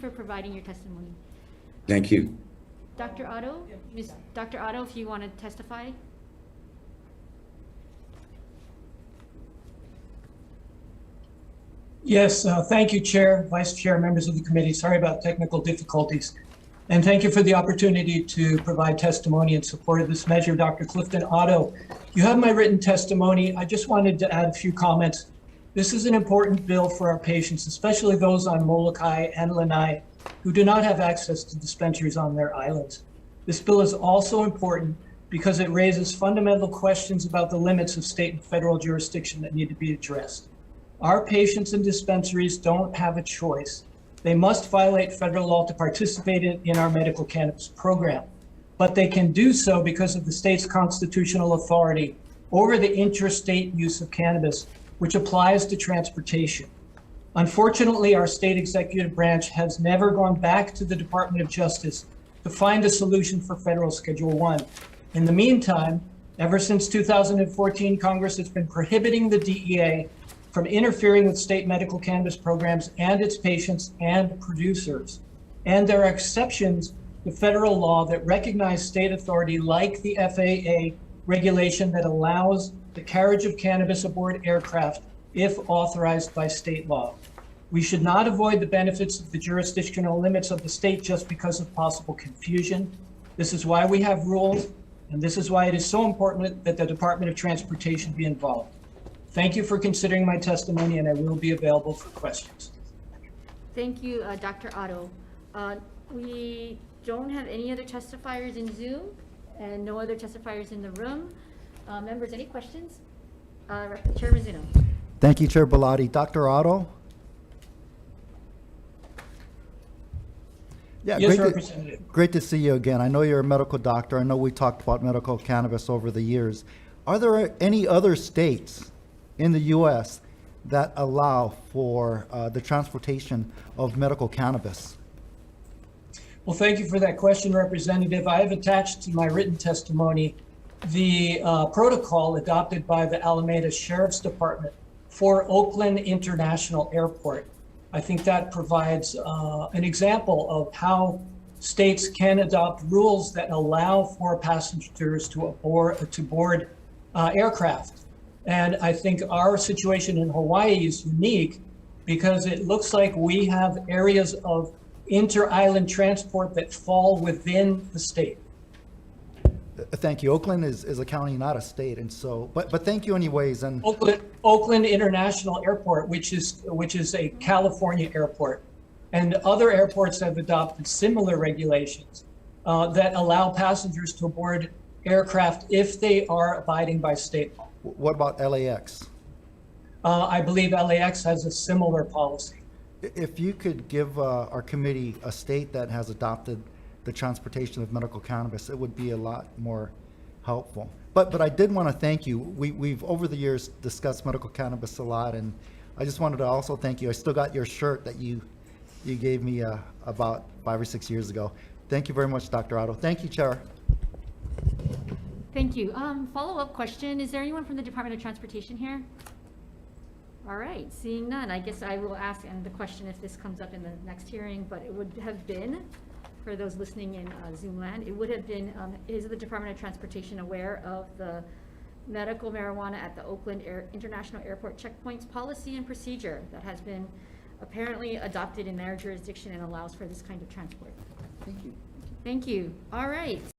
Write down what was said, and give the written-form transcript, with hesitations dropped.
for providing your testimony. Thank you. Dr. Otto, Dr. Otto, if you want to testify. Yes, thank you, Chair, Vice Chair, members of the committee. Sorry about technical difficulties. And thank you for the opportunity to provide testimony in support of this measure. Dr. Clifton Otto, you have my written testimony. I just wanted to add a few comments. This is an important bill for our patients, especially those on Molokai and Lanai, who do not have access to dispensaries on their islands. This bill is also important because it raises fundamental questions about the limits of state and federal jurisdiction that need to be addressed. Our patients in dispensaries don't have a choice. They must violate federal law to participate in our medical cannabis program, but they can do so because of the state's constitutional authority over the interstate use of cannabis, which applies to transportation. Unfortunately, our state executive branch has never gone back to the Department of Justice to find a solution for federal Schedule I. In the meantime, ever since 2014, Congress has been prohibiting the DEA from interfering with state medical cannabis programs and its patients and producers. And there are exceptions to federal law that recognize state authority, like the FAA regulation that allows the carriage of cannabis aboard aircraft if authorized by state law. We should not avoid the benefits of the jurisdictional limits of the state just because of possible confusion. This is why we have rules, and this is why it is so important that the Department of Transportation be involved. Thank you for considering my testimony, and I will be available for questions. Thank you, Dr. Otto. We don't have any other testifiers in Zoom and no other testifiers in the room. Members, any questions? Chair Rizzuto. Thank you, Chair Bellotti. Dr. Otto? Yeah, Yes, Representative. great to see you again. I know you're a medical doctor. I know we talked about medical cannabis over the years. Are there any other states in the U.S. that allow for the transportation of medical cannabis? Well, thank you for that question, Representative. I have attached to my written testimony the protocol adopted by the Alameda Sheriff's Department for Oakland International Airport. I think that provides an example of how states can adopt rules that allow for passengers to board aircraft. And I think our situation in Hawaii is unique because it looks like we have areas of inter-island transport that fall within the state. Thank you. Oakland is a county, not a state, and so, but thank you anyways. And Oakland International Airport, which is a California airport, and other airports have adopted similar regulations that allow passengers to board aircraft if they are abiding by state law. what about LAX? I believe LAX has a similar policy. If you could give our committee a state that has adopted the transportation of medical cannabis, it would be a lot more helpful. But I did want to thank you. We've over the years discussed medical cannabis a lot, and I just wanted to also thank you. I still got your shirt that you gave me about 5 or 6 years ago. Thank you very much, Dr. Otto. Thank you, Chair. Thank you. Follow-up question. Is there anyone from the Department of Transportation here? All right, seeing none, I guess I will ask the question if this comes up in the next hearing, but it would have been, for those listening in Zoom land, it would have been, is the Department of Transportation aware of the medical marijuana at the Oakland International Airport checkpoints policy and procedure that has been apparently adopted in their jurisdiction and allows for this kind of transport? Thank you. Thank you. All right.